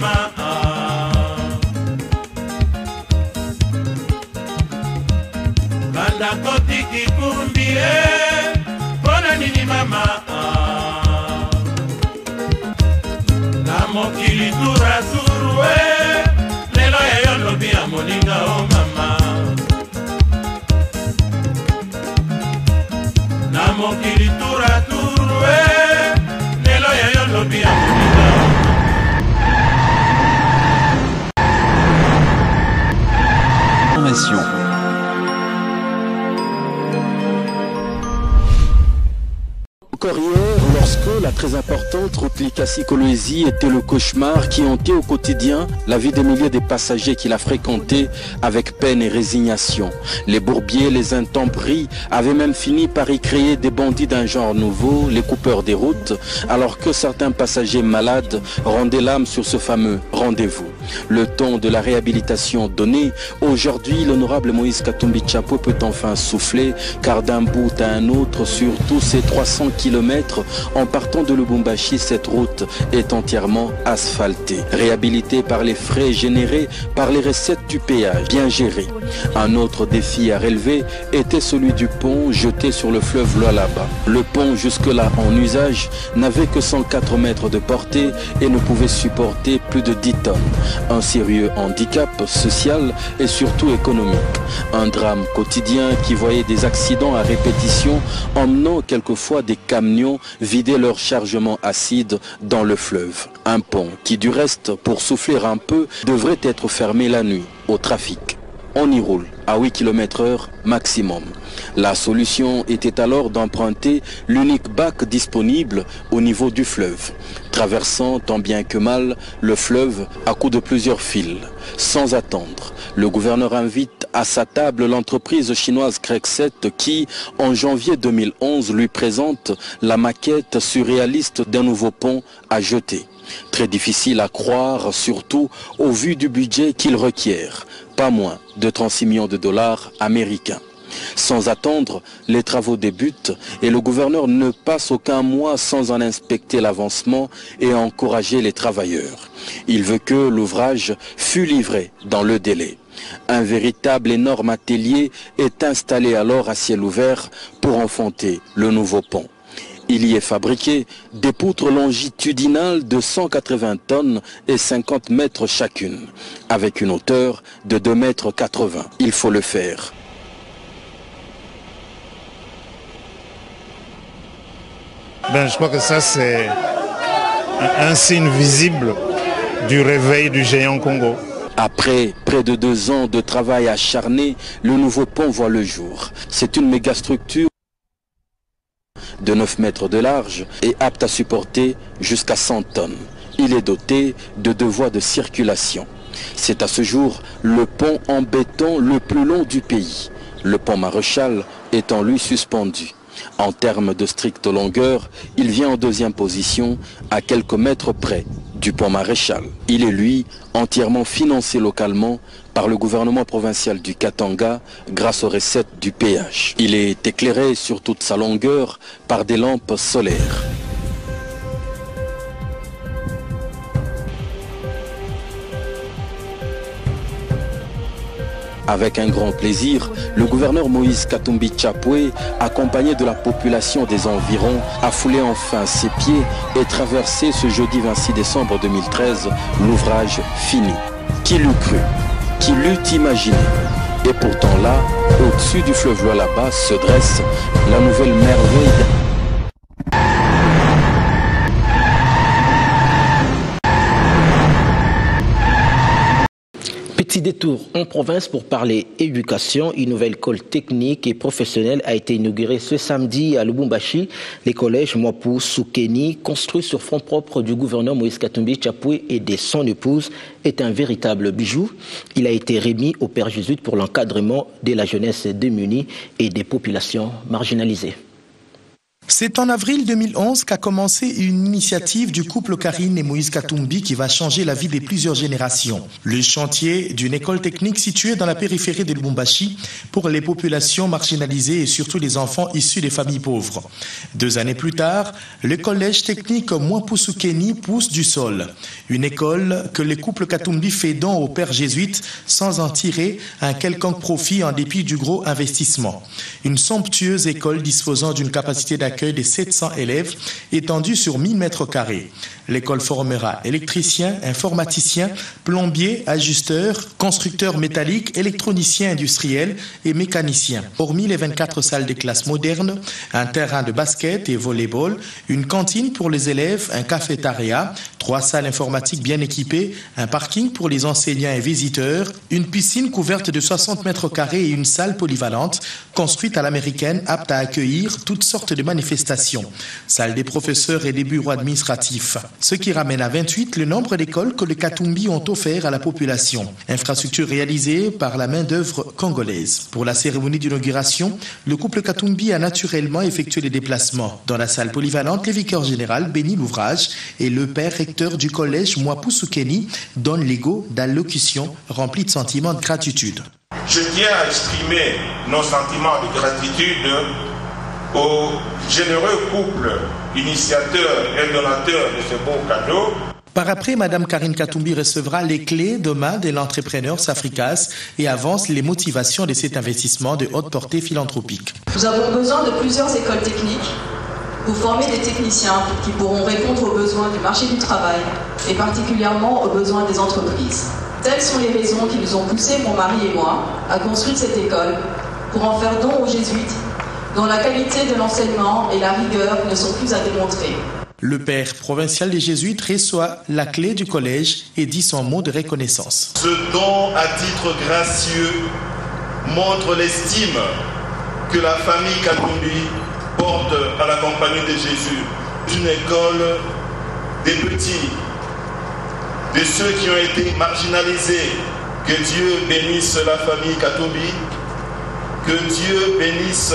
mama banda kotiki kumbie pona nini mama na mokili turazurue lelo yayo lobi ya moninga o mama na mokili turazurue lelo yayo lobi ya moninga o Formation. Encore hier, lorsque la très importante route Likasi-Kolwezi était le cauchemar qui hantait au quotidien la vie des milliers de passagers qui la fréquentaient avec peine et résignation. Les bourbiers, les intempéries avaient même fini par y créer des bandits d'un genre nouveau, les coupeurs des routes, alors que certains passagers malades rendaient l'âme sur ce fameux rendez-vous. Le temps de la réhabilitation donné, aujourd'hui l'honorable Moïse Katumbi Tshapoué peut enfin souffler, car d'un bout à un autre, sur tous ces 300 km, en partant de Lubumbashi, cette route est entièrement asphaltée, réhabilitée par les frais générés par les recettes du péage, bien gérées. Un autre défi à relever était celui du pont jeté sur le fleuve Lualaba. Le pont jusque-là en usage n'avait que 104 mètres de portée et ne pouvait supporter plus de 10 tonnes. Un sérieux handicap social et surtout économique. Un drame quotidien qui voyait des accidents à répétition, emmenant quelquefois des camions vider leur chargement acide dans le fleuve. Un pont qui du reste, pour souffler un peu, devrait être fermé la nuit au trafic. On y roule à 8 km/h maximum. La solution était alors d'emprunter l'unique bac disponible au niveau du fleuve, traversant tant bien que mal le fleuve à coups de plusieurs fils. Sans attendre, le gouverneur invite à sa table l'entreprise chinoise Crexet qui, en janvier 2011, lui présente la maquette surréaliste d'un nouveau pont à jeter. Très difficile à croire, surtout au vu du budget qu'il requiert, pas moins de 36 millions de dollars américains. Sans attendre, les travaux débutent et le gouverneur ne passe aucun mois sans en inspecter l'avancement et encourager les travailleurs. Il veut que l'ouvrage fût livré dans le délai. Un véritable énorme atelier est installé alors à ciel ouvert pour enfanter le nouveau pont. Il y est fabriqué des poutres longitudinales de 180 tonnes et 50 mètres chacune, avec une hauteur de 2,80 mètres. Il faut le faire. Je crois que ça c'est un signe visible du réveil du géant Congo. Après près de 2 ans de travail acharné, le nouveau pont voit le jour. C'est une mégastructure de 9 mètres de large et apte à supporter jusqu'à 100 tonnes. Il est doté de 2 voies de circulation. C'est à ce jour le pont en béton le plus long du pays. Le pont Maréchal étant lui suspendu. En termes de stricte longueur, il vient en 2e position à quelques mètres près du pont Maréchal. Il est lui entièrement financé localement par le gouvernement provincial du Katanga grâce aux recettes du péage. Il est éclairé sur toute sa longueur par des lampes solaires. Avec un grand plaisir, le gouverneur Moïse Katumbi Tshapoué, accompagné de la population des environs, a foulé enfin ses pieds et traversé ce jeudi 26 décembre 2013 l'ouvrage fini. Qui l'eût cru? Qui l'eût imaginé? Et pourtant là, au-dessus du fleuve Lualaba se dresse la nouvelle merveille. Petit détour en province pour parler éducation. Une nouvelle école technique et professionnelle a été inaugurée ce samedi à Lubumbashi. Les collèges Mwapu Soukeni, construit sur fonds propres du gouverneur Moïse Katumbi Tshapoué et de son épouse, est un véritable bijou. Il a été remis au Père Jésuite pour l'encadrement de la jeunesse démunie et des populations marginalisées. C'est en avril 2011 qu'a commencé une initiative du couple Karine et Moïse Katumbi qui va changer la vie de plusieurs générations. Le chantier d'une école technique située dans la périphérie de Lubumbashi pour les populations marginalisées et surtout les enfants issus des familles pauvres. 2 années plus tard, le collège technique Mwapu-Sukeni pousse du sol. Une école que le couple Katumbi fait don aux pères jésuites sans en tirer un quelconque profit en dépit du gros investissement. Une somptueuse école disposant d'une capacité d'accueil de 700 élèves étendue sur 1000 mètres carrés. L'école formera électriciens, informaticiens, plombiers, ajusteurs, constructeurs métalliques, électroniciens industriels et mécaniciens. Hormis les 24 salles de classe modernes, un terrain de basket et volley-ball, une cantine pour les élèves, un cafétéria, 3 salles informatiques bien équipées, un parking pour les enseignants et visiteurs, une piscine couverte de 60 mètres carrés et une salle polyvalente construite à l'américaine apte à accueillir toutes sortes de manifestations. Salle des professeurs et des bureaux administratifs. Ce qui ramène à 28 le nombre d'écoles que les Katumbi ont offert à la population. Infrastructure réalisée par la main-d'œuvre congolaise. Pour la cérémonie d'inauguration, le couple Katumbi a naturellement effectué les déplacements. Dans la salle polyvalente, le vicaire général bénit l'ouvrage et le père recteur du collège Mwapu-Sukeni donne l'ego d'allocution remplie de sentiments de gratitude. Je tiens à exprimer nos sentiments de gratitude au généreux couple initiateur et donateur de ce beau cadeau. Par après, Mme Karine Katumbi recevra les clés demain de l'entrepreneur Safricas et avance les motivations de cet investissement de haute portée philanthropique. Nous avons besoin de plusieurs écoles techniques pour former des techniciens qui pourront répondre aux besoins du marché du travail et particulièrement aux besoins des entreprises. Telles sont les raisons qui nous ont poussés, mon mari et moi, à construire cette école pour en faire don aux jésuites dont la qualité de l'enseignement et la rigueur ne sont plus à démontrer. Le père provincial des jésuites reçoit la clé du collège et dit son mot de reconnaissance. Ce don à titre gracieux montre l'estime que la famille Katumbi porte à la compagnie de Jésus. Une école des petits, de ceux qui ont été marginalisés. Que Dieu bénisse la famille Katumbi, que Dieu bénisse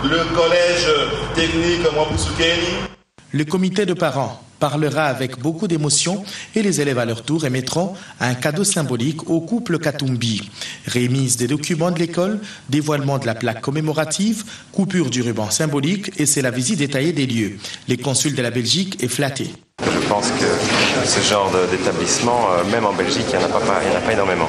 le collège technique Mwapu-Sukeni. Le comité de parents parlera avec beaucoup d'émotion et les élèves à leur tour émettront un cadeau symbolique au couple Katumbi. Remise des documents de l'école, dévoilement de la plaque commémorative, coupure du ruban symbolique et c'est la visite détaillée des lieux. Le consul de la Belgique est flatté. Je pense que ce genre d'établissement, même en Belgique, il n'y en a pas énormément.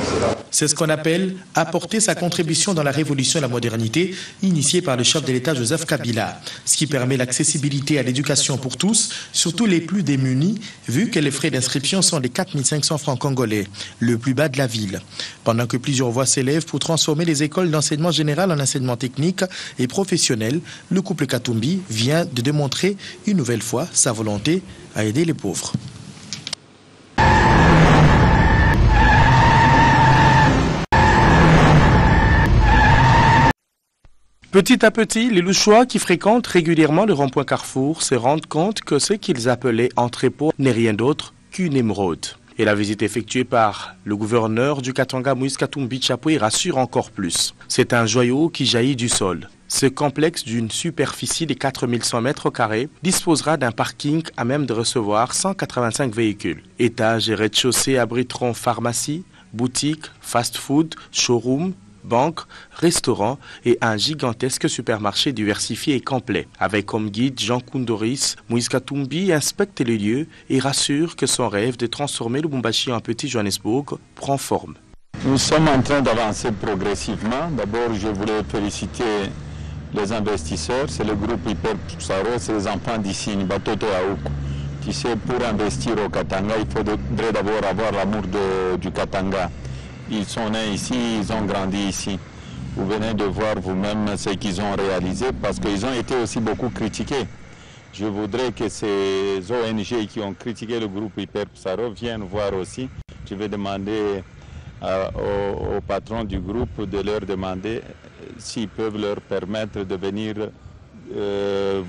C'est ce qu'on appelle apporter sa contribution dans la révolution de la modernité initiée par le chef de l'État Joseph Kabila, ce qui permet l'accessibilité à l'éducation pour tous, surtout les plus démunis, vu que les frais d'inscription sont de 4 500 francs congolais, le plus bas de la ville. Pendant que plusieurs voix s'élèvent pour transformer les écoles d'enseignement général en enseignement technique et professionnel, le couple Katumbi vient de démontrer une nouvelle fois sa volonté à aider les pauvres. Petit à petit, les Louchois qui fréquentent régulièrement le rond-point Carrefour se rendent compte que ce qu'ils appelaient entrepôt n'est rien d'autre qu'une émeraude. Et la visite effectuée par le gouverneur du Katanga, Moïse Katumbi Tshapoué, rassure encore plus. C'est un joyau qui jaillit du sol. Ce complexe d'une superficie de 4100 mètres carrés disposera d'un parking à même de recevoir 185 véhicules. Étages et rez-de-chaussée abriteront pharmacie, boutique, fast-food, showroom, banque, restaurant et un gigantesque supermarché diversifié et complet. Avec comme guide Jean Koundoris, Moïse Katumbi inspecte les lieux et rassure que son rêve de transformer le Lubumbashi en petit Johannesburg prend forme. Nous sommes en train d'avancer progressivement. D'abord, je voulais féliciter les investisseurs. C'est le groupe Hyper Psaro, c'est les enfants d'ici, Nibatoto Aouk. Tu sais, pour investir au Katanga, il faudrait d'abord avoir l'amour du Katanga. Ils sont nés ici, ils ont grandi ici. Vous venez de voir vous-même ce qu'ils ont réalisé parce qu'ils ont été aussi beaucoup critiqués. Je voudrais que ces ONG qui ont critiqué le groupe Hyper Psaro viennent voir aussi. Je vais demander au patron du groupe de leur demander s'ils peuvent leur permettre de venir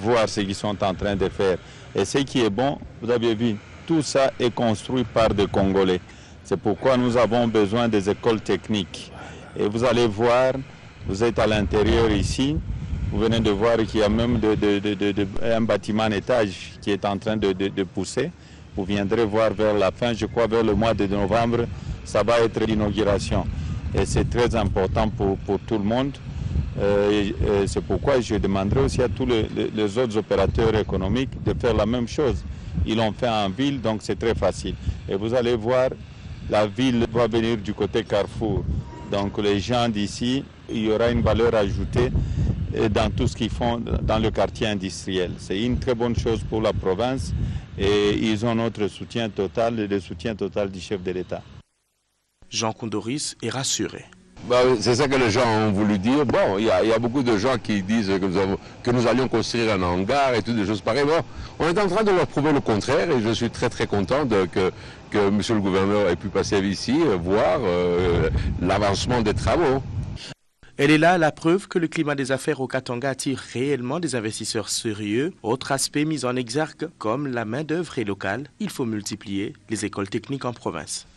voir ce qu'ils sont en train de faire. Et ce qui est bon, vous avez vu, tout ça est construit par des Congolais. C'est pourquoi nous avons besoin des écoles techniques. Et vous allez voir, vous êtes à l'intérieur ici, Vous venez de voir qu'il y a même un bâtiment en étage qui est en train de pousser. Vous viendrez voir vers la fin, je crois vers le mois de novembre, ça va être l'inauguration. Et c'est très important pour tout le monde. C'est pourquoi je demanderai aussi à tous les autres opérateurs économiques de faire la même chose. Ils l'ont fait en ville, donc c'est très facile. Et vous allez voir, la ville va venir du côté Carrefour. Donc les gens d'ici, il y aura une valeur ajoutée dans tout ce qu'ils font dans le quartier industriel. C'est une très bonne chose pour la province et ils ont notre soutien total et le soutien total du chef de l'État. Jean Kondoris est rassuré. C'est ça que les gens ont voulu dire. Bon, il y a beaucoup de gens qui disent que nous allions construire un hangar et toutes des choses pareilles. Bon, on est en train de leur prouver le contraire et je suis très très content que monsieur le gouverneur ait pu passer ici, voir l'avancement des travaux. Elle est là la preuve que le climat des affaires au Katanga attire réellement des investisseurs sérieux. Autre aspect mis en exergue, comme la main-d'œuvre est locale, il faut multiplier les écoles techniques en province.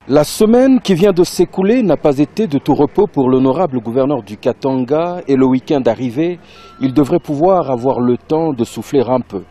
La semaine qui vient de s'écouler n'a pas été de tout repos pour l'honorable gouverneur du Katanga et le week-end arrivé, il devrait pouvoir avoir le temps de souffler un peu.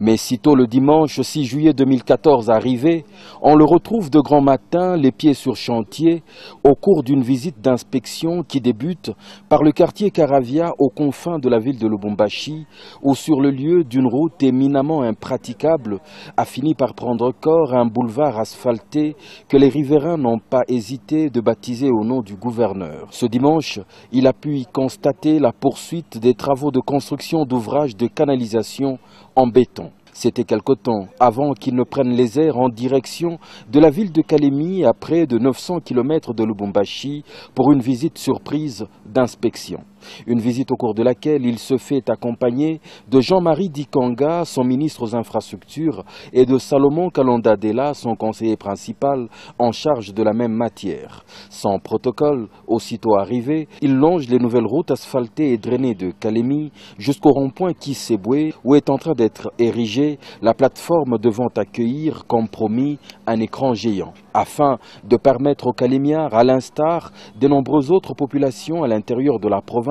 Mais sitôt le dimanche 6 juillet 2014 arrivé, on le retrouve de grand matin, les pieds sur chantier, au cours d'une visite d'inspection qui débute par le quartier Caravia aux confins de la ville de Lubumbashi, où sur le lieu d'une route éminemment impraticable a fini par prendre corps un boulevard asphalté que les riverains n'ont pas hésité de baptiser au nom du gouverneur. Ce dimanche, il a pu y constater la poursuite des travaux de construction d'ouvrages de canalisation en béton. C'était quelque temps avant qu'ils ne prennent les airs en direction de la ville de Kalemi à près de 900 km de Lubumbashi pour une visite surprise d'inspection. Une visite au cours de laquelle il se fait accompagner de Jean-Marie Dikanga, son ministre aux infrastructures, et de Salomon Kalondadela, son conseiller principal en charge de la même matière. Sans protocole, aussitôt arrivé, il longe les nouvelles routes asphaltées et drainées de Kalemi jusqu'au rond-point Kisebwe, où est en train d'être érigée la plateforme devant accueillir, comme promis, un écran géant, afin de permettre aux Kalémiens, à l'instar des nombreuses autres populations à l'intérieur de la province,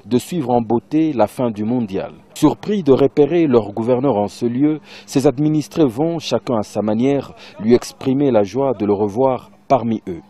de suivre en beauté la fin du mondial. Surpris de repérer leur gouverneur en ce lieu, ses administrés vont, chacun à sa manière, lui exprimer la joie de le revoir parmi eux.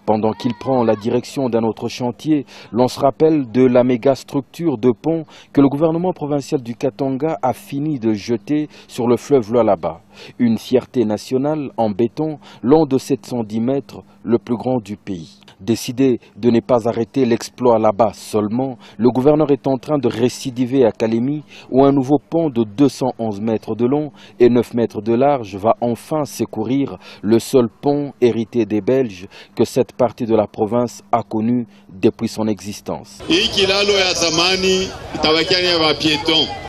Pendant qu'il prend la direction d'un autre chantier, l'on se rappelle de la méga structure de pont que le gouvernement provincial du Katanga a fini de jeter sur le fleuve Lualaba. Une fierté nationale en béton, long de 710 mètres, le plus grand du pays. Décidé de ne pas arrêter l'exploit là-bas seulement, le gouverneur est en train de récidiver à Kalemi, où un nouveau pont de 211 mètres de long et 9 mètres de large va enfin secourir le seul pont hérité des Belges que cette partie de la province a connu depuis son existence.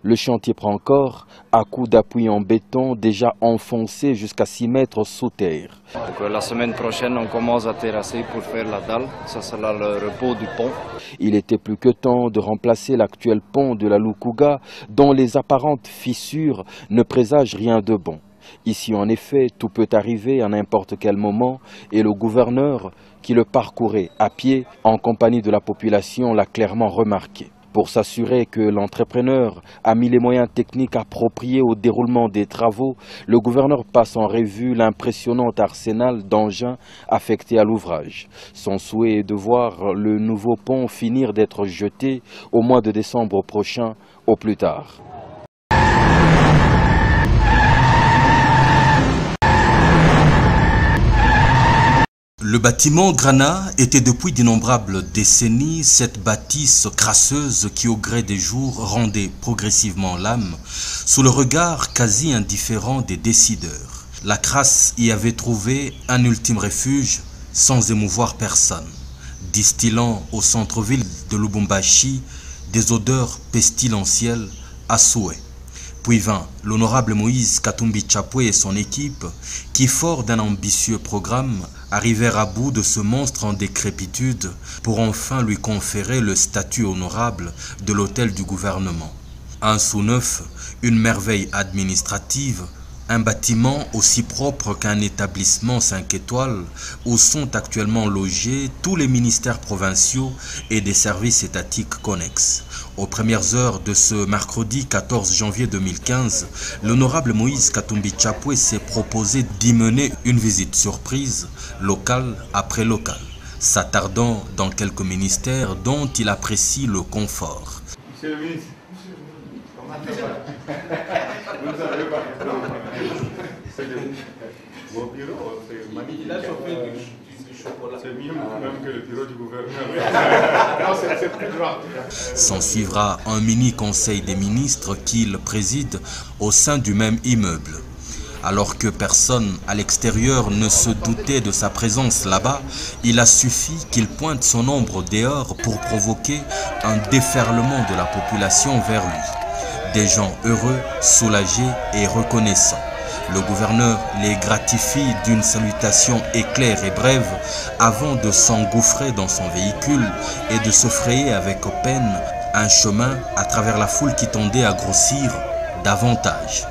Le chantier prend corps à coups d'appui en béton déjà enfoncé jusqu'à 6 mètres sous terre. Donc, la semaine prochaine, on commence à terrasser pour faire la dalle. Ça sera le repos du pont. Il était plus que temps de remplacer l'actuel pont de la Lukuga, dont les apparentes fissures ne présagent rien de bon. Ici, en effet, tout peut arriver à n'importe quel moment et le gouverneur, qui le parcourait à pied, en compagnie de la population, l'a clairement remarqué. Pour s'assurer que l'entrepreneur a mis les moyens techniques appropriés au déroulement des travaux, le gouverneur passe en revue l'impressionnant arsenal d'engins affectés à l'ouvrage. Son souhait est de voir le nouveau pont finir d'être jeté au mois de décembre prochain, au plus tard. Le bâtiment Grana était depuis d'innombrables décennies cette bâtisse crasseuse qui au gré des jours rendait progressivement l'âme sous le regard quasi indifférent des décideurs. La crasse y avait trouvé un ultime refuge sans émouvoir personne, distillant au centre-ville de Lubumbashi des odeurs pestilentielles à souhait. Puis vint l'honorable Moïse Katumbi Chapwe et son équipe qui, fort d'un ambitieux programme, arrivèrent à bout de ce monstre en décrépitude pour enfin lui conférer le statut honorable de l'hôtel du gouvernement. Un sous neuf, une merveille administrative, Un bâtiment aussi propre qu'un établissement 5 étoiles où sont actuellement logés tous les ministères provinciaux et des services étatiques connexes. Aux premières heures de ce mercredi 14 janvier 2015, l'honorable Moïse Katumbi Tchapoué s'est proposé d'y mener une visite surprise, locale après locale, s'attardant dans quelques ministères dont il apprécie le confort. Monsieur le ministre, vous savez pas. Vos bureaux, c'est magnifique. C'est mieux même que le bureau du gouverneur. Non, c'est plus grand. S'en suivra un mini-conseil des ministres qu'il préside au sein du même immeuble. Alors que personne à l'extérieur ne se doutait de sa présence là-bas, il a suffi qu'il pointe son ombre dehors pour provoquer un déferlement de la population vers lui. Des gens heureux, soulagés et reconnaissants. Le gouverneur les gratifie d'une salutation éclair et brève avant de s'engouffrer dans son véhicule et de se frayer avec peine un chemin à travers la foule qui tendait à grossir davantage.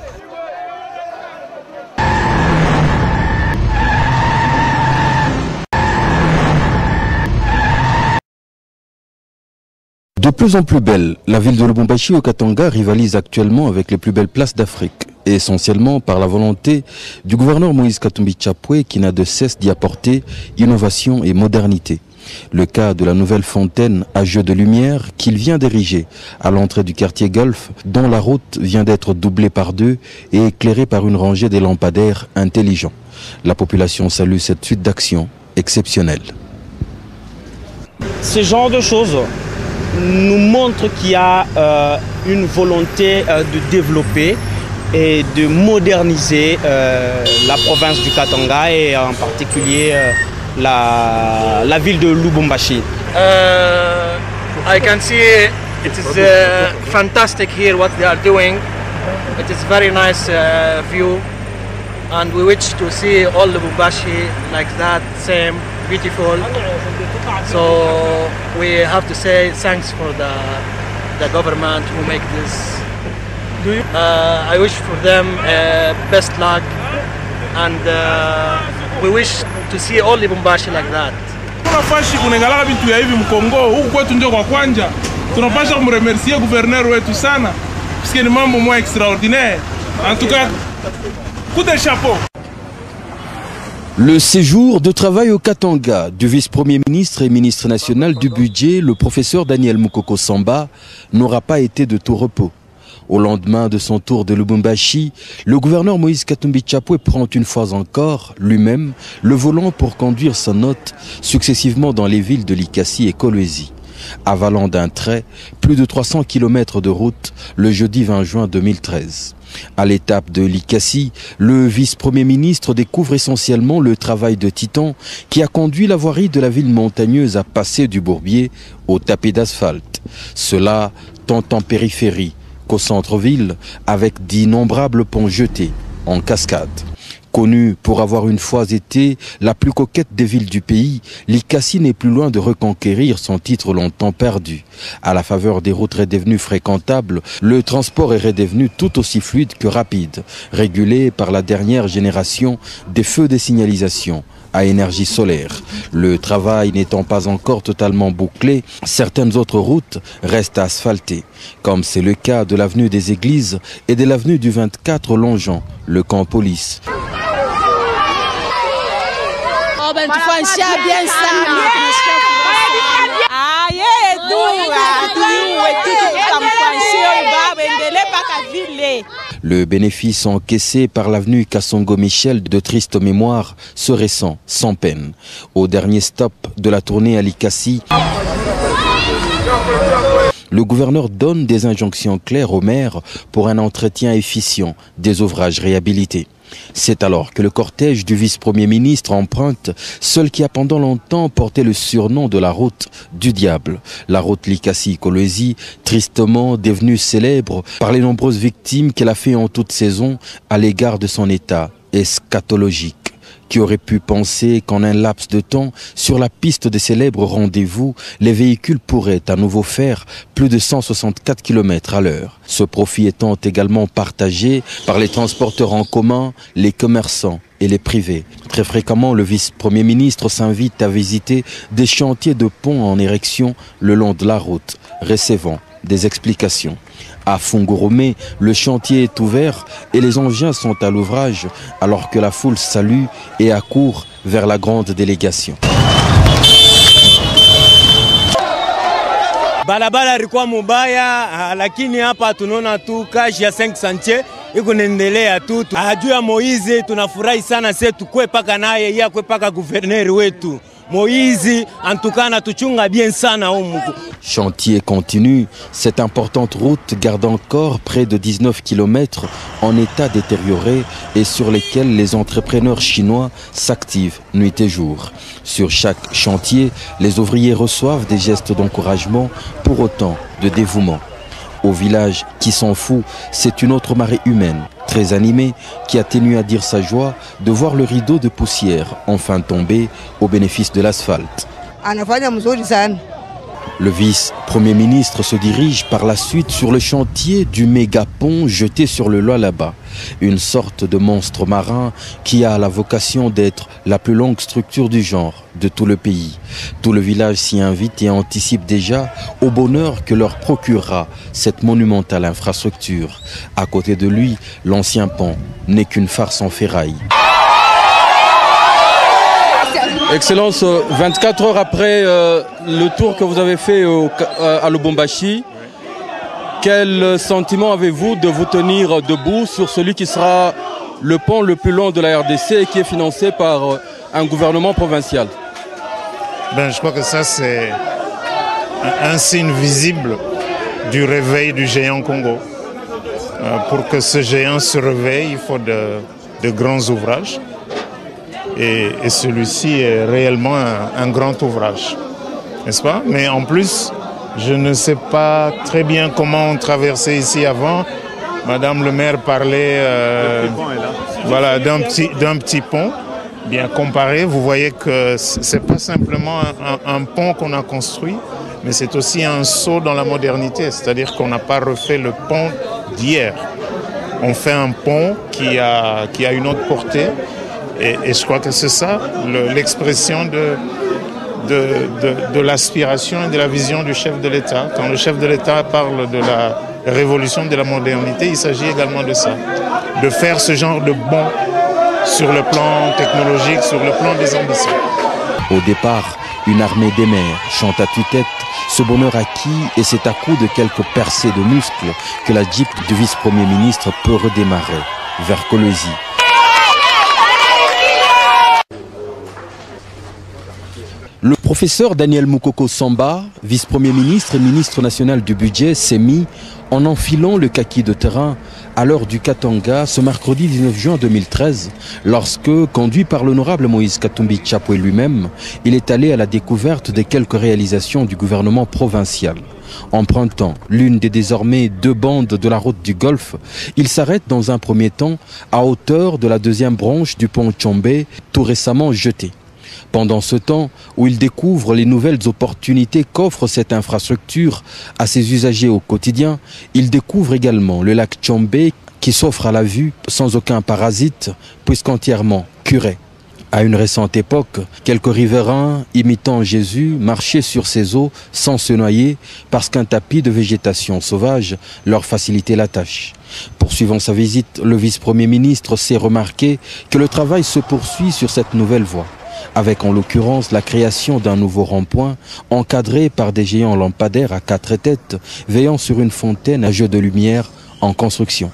De plus en plus belle, la ville de Lubumbashi au Katanga rivalise actuellement avec les plus belles places d'Afrique, et essentiellement par la volonté du gouverneur Moïse Katumbi Tchapoué qui n'a de cesse d'y apporter innovation et modernité. Le cas de la nouvelle fontaine à jeux de lumière qu'il vient d'ériger à l'entrée du quartier Golf, dont la route vient d'être doublée par 2 et éclairée par une rangée de lampadaires intelligents. La population salue cette suite d'actions exceptionnelles. Ce genre de choses nous montre qu'il y a une volonté de développer et de moderniser la province du Katanga et en particulier la ville de Lubumbashi. I can see it is fantastic here what they are doing. It is very nice view and we wish to see all Lubumbashi like that, same, beautiful. So we have to say thanks for the government who make this. I wish for them best luck and we wish to see all Lubumbashi like that. Tunafashi kunegalaka vitu ya hivi mkongo huku kwetu ndio kwa kwanja. Tunapasha kumremercier gouverneur wetu sana parce que ni mambo mwa extraordinaire. En tout cas, coup de chapeau. Le séjour de travail au Katanga du vice-premier ministre et ministre national du budget, le professeur Daniel Mukoko Samba, n'aura pas été de tout repos. Au lendemain de son tour de Lubumbashi, le gouverneur Moïse Katumbi Tchapoué prend une fois encore, lui-même, le volant pour conduire sa note successivement dans les villes de Likasi et Kolwezi. Avalant d'un trait, plus de 300 km de route le jeudi 20 juin 2013. À l'étape de Likasi, le vice-premier ministre découvre essentiellement le travail de titan qui a conduit la voirie de la ville montagneuse à passer du bourbier au tapis d'asphalte. Cela tant en périphérie qu'au centre-ville, avec d'innombrables ponts jetés en cascade. Connue pour avoir une fois été la plus coquette des villes du pays, Likasi n'est plus loin de reconquérir son titre longtemps perdu. À la faveur des routes redevenues fréquentables, le transport est redevenu tout aussi fluide que rapide, régulé par la dernière génération des feux de signalisation à énergie solaire. Le travail n'étant pas encore totalement bouclé, certaines autres routes restent asphaltées, comme c'est le cas de l'avenue des Églises et de l'avenue du 24 longeant le camp police. Le bénéfice encaissé par l'avenue Kassongo-Michel de triste mémoire se ressent sans peine. Au dernier stop de la tournée à Likasi, le gouverneur donne des injonctions claires au maire pour un entretien efficient des ouvrages réhabilités. C'est alors que le cortège du vice-premier ministre emprunte celle qui a pendant longtemps porté le surnom de la route du diable. La route Likasi-Kolwezi, tristement devenue célèbre par les nombreuses victimes qu'elle a fait en toute saison à l'égard de son état eschatologique. Qui aurait pu penser qu'en un laps de temps, sur la piste des célèbres rendez-vous, les véhicules pourraient à nouveau faire plus de 164 km à l'heure. Ce profit étant également partagé par les transporteurs en commun, les commerçants et les privés. Très fréquemment, le vice-premier ministre s'invite à visiter des chantiers de ponts en érection le long de la route, recevant des explications. À Fongoromé, le chantier est ouvert et les engins sont à l'ouvrage alors que la foule salue et accourt vers la grande délégation. Barabara ilikuwa mubaya, lakini hapa tunaona tu kazi ya 5 chantier iko naendelea tu. Juu ya Moizi tunafurahi sana sisi tukue paka naye yeye akue paka gouverneur wetu. Moïse, en tout cas, na tuchunga bien sana huko. Chantier continue, cette importante route garde encore près de 19 km en état détérioré et sur lesquels les entrepreneurs chinois s'activent nuit et jour. Sur chaque chantier, les ouvriers reçoivent des gestes d'encouragement, pour autant de dévouement. Au village qui s'en fout, c'est une autre marée humaine, très animée, qui a tenu à dire sa joie de voir le rideau de poussière enfin tomber au bénéfice de l'asphalte. Le vice-premier ministre se dirige par la suite sur le chantier du méga-pont jeté sur le Lualaba, une sorte de monstre marin qui a la vocation d'être la plus longue structure du genre de tout le pays. Tout le village s'y invite et anticipe déjà au bonheur que leur procurera cette monumentale infrastructure. À côté de lui, l'ancien pont n'est qu'une farce en ferraille. Excellence, 24 heures après le tour que vous avez fait à Lubumbashi, quel sentiment avez-vous de vous tenir debout sur celui qui sera le pont le plus long de la RDC et qui est financé par un gouvernement provincial? Je crois que ça c'est un signe visible du réveil du géant Congo. Pour que ce géant se réveille, il faut de grands ouvrages. Et celui-ci est réellement un grand ouvrage, n'est-ce pas? Mais en plus, je ne sais pas très bien comment on traversait ici avant. Madame le maire parlait voilà, d'un petit pont. Bien comparé, vous voyez que ce n'est pas simplement un pont qu'on a construit, mais c'est aussi un saut dans la modernité. C'est-à-dire qu'on n'a pas refait le pont d'hier. On fait un pont qui a une autre portée. Et je crois que c'est ça l'expression de l'aspiration et de la vision du chef de l'État. Quand le chef de l'État parle de la révolution de la modernité, il s'agit également de ça, de faire ce genre de bond sur le plan technologique, sur le plan des ambitions. Au départ, une armée des mers chante à tue-tête ce bonheur acquis et c'est à coup de quelques percées de muscles que la Jeep du vice-premier ministre peut redémarrer vers Kolwezi. Le professeur Daniel Mukoko Samba, vice-premier ministre et ministre national du budget, s'est mis en enfilant le kaki de terrain à l'heure du Katanga ce mercredi 19 juin 2013, lorsque, conduit par l'honorable Moïse Katumbi Tchapoué lui-même, il est allé à la découverte des quelques réalisations du gouvernement provincial. Empruntant l'une des désormais 2 bandes de la route du Golfe, il s'arrête dans un premier temps à hauteur de la 2e branche du pont Tchombe, tout récemment jeté. Pendant ce temps où il découvre les nouvelles opportunités qu'offre cette infrastructure à ses usagers au quotidien, il découvre également le lac Tchombe qui s'offre à la vue sans aucun parasite puisqu'entièrement curé. À une récente époque, quelques riverains imitant Jésus marchaient sur ces eaux sans se noyer parce qu'un tapis de végétation sauvage leur facilitait la tâche. Poursuivant sa visite, le vice-premier ministre s'est remarqué que le travail se poursuit sur cette nouvelle voie, avec en l'occurrence la création d'un nouveau rond-point encadré par des géants lampadaires à 4 têtes veillant sur une fontaine à jeu de lumière en construction.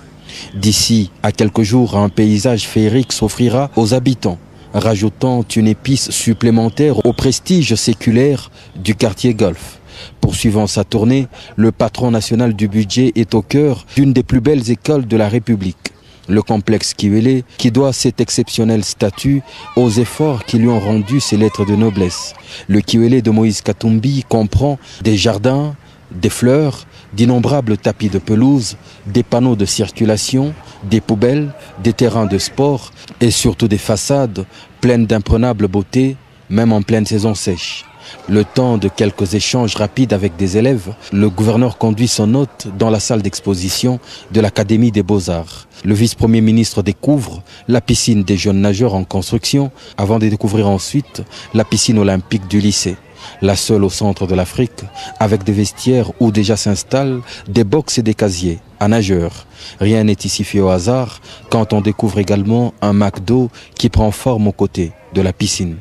D'ici à quelques jours, un paysage féerique s'offrira aux habitants, rajoutant une épice supplémentaire au prestige séculaire du quartier Golfe. Poursuivant sa tournée, le patron national du budget est au cœur d'une des plus belles écoles de la République, le complexe Kiwele, qui doit cet exceptionnel statut aux efforts qui lui ont rendu ses lettres de noblesse. Le Kiwele de Moïse Katumbi comprend des jardins, des fleurs, d'innombrables tapis de pelouse, des panneaux de circulation, des poubelles, des terrains de sport et surtout des façades pleine d'imprenable beauté, même en pleine saison sèche. Le temps de quelques échanges rapides avec des élèves, le gouverneur conduit son hôte dans la salle d'exposition de l'Académie des Beaux-Arts. Le vice-premier ministre découvre la piscine des jeunes nageurs en construction avant de découvrir ensuite la piscine olympique du lycée. La seule au centre de l'Afrique, avec des vestiaires où déjà s'installent des box et des casiers à nageurs. Rien n'est ici fait au hasard quand on découvre également un McDo qui prend forme aux côtés de la piscine.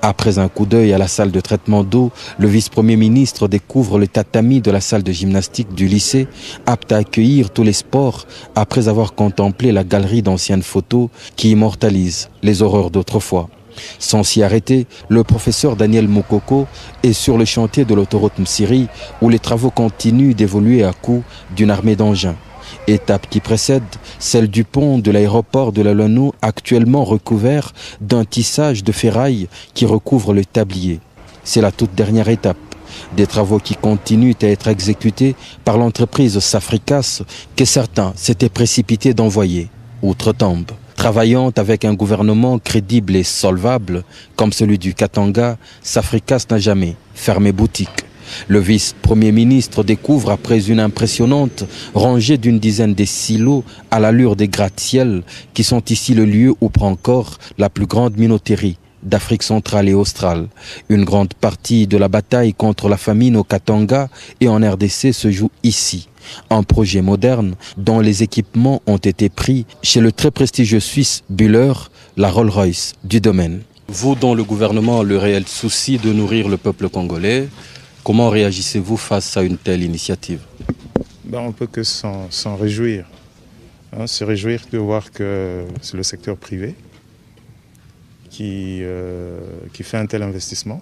Après un coup d'œil à la salle de traitement d'eau, le vice-premier ministre découvre le tatami de la salle de gymnastique du lycée, apte à accueillir tous les sports après avoir contemplé la galerie d'anciennes photos qui immortalisent les horreurs d'autrefois. Sans s'y arrêter, le professeur Daniel Moukoko est sur le chantier de l'autoroute Msiri où les travaux continuent d'évoluer à coup d'une armée d'engins. Étape qui précède celle du pont de l'aéroport de la Lonou, actuellement recouvert d'un tissage de ferraille qui recouvre le tablier. C'est la toute dernière étape. Des travaux qui continuent à être exécutés par l'entreprise Safricas que certains s'étaient précipités d'envoyer outre-tombe. Travaillant avec un gouvernement crédible et solvable comme celui du Katanga, Safricas n'a jamais fermé boutique. Le vice-premier ministre découvre, après une impressionnante rangée d'une dizaine de silos à l'allure des gratte-ciel, qui sont ici le lieu où prend corps la plus grande minoterie d'Afrique centrale et australe. Une grande partie de la bataille contre la famine au Katanga et en RDC se joue ici. Un projet moderne dont les équipements ont été pris chez le très prestigieux Suisse Bühler, la Rolls-Royce du domaine. Vous, dans le gouvernement, le réel souci de nourrir le peuple congolais, comment réagissez-vous face à une telle initiative? On ne peut que s'en réjouir. Se réjouir de voir que c'est le secteur privé qui fait un tel investissement.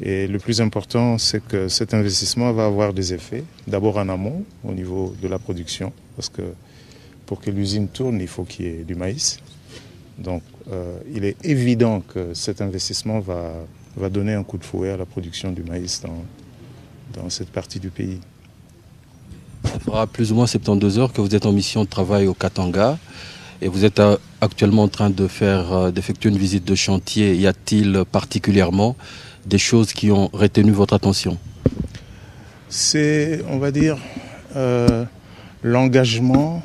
Et le plus important, c'est que cet investissement va avoir des effets, d'abord en amont, au niveau de la production, parce que pour que l'usine tourne, il faut qu'il y ait du maïs. Donc il est évident que cet investissement va donner un coup de fouet à la production du maïs dans cette partie du pays. Ça fera plus ou moins 72 heures que vous êtes en mission de travail au Katanga et vous êtes actuellement en train d'effectuer une visite de chantier. Y a-t-il particulièrement des choses qui ont retenu votre attention? C'est, on va dire, l'engagement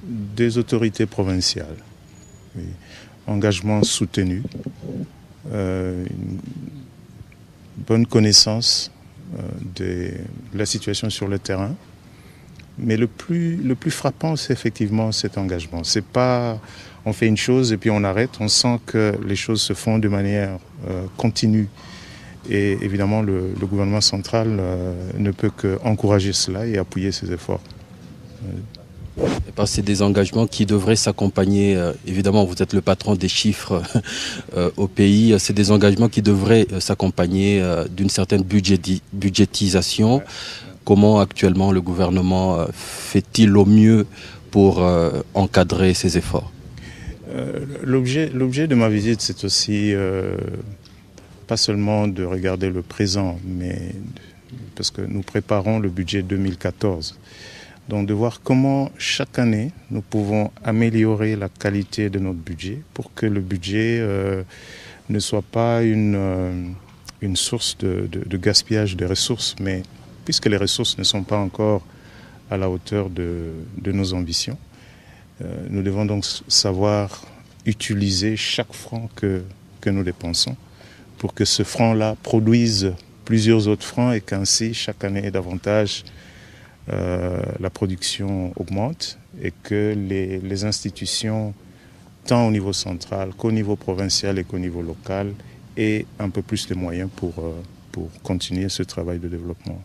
des autorités provinciales. Oui. Engagement soutenu, une bonne connaissance de la situation sur le terrain. Mais le plus frappant, c'est effectivement cet engagement. C'est pas on fait une chose et puis on arrête. On sent que les choses se font de manière continue. Et évidemment, le gouvernement central ne peut qu'encourager cela et appuyer ces efforts. C'est des engagements qui devraient s'accompagner, évidemment vous êtes le patron des chiffres au pays, c'est des engagements qui devraient s'accompagner d'une certaine budgétisation. Comment actuellement le gouvernement fait-il au mieux pour encadrer ces efforts? L'objet de ma visite, c'est aussi pas seulement de regarder le présent, mais parce que nous préparons le budget 2014. Donc de voir comment chaque année nous pouvons améliorer la qualité de notre budget pour que le budget ne soit pas une source de gaspillage de ressources, mais puisque les ressources ne sont pas encore à la hauteur de nos ambitions, nous devons donc savoir utiliser chaque franc que nous dépensons pour que ce franc-là produise plusieurs autres francs et qu'ainsi chaque année davantage la production augmente et que les institutions, tant au niveau central qu'au niveau provincial et qu'au niveau local, aient un peu plus de moyens pour continuer ce travail de développement.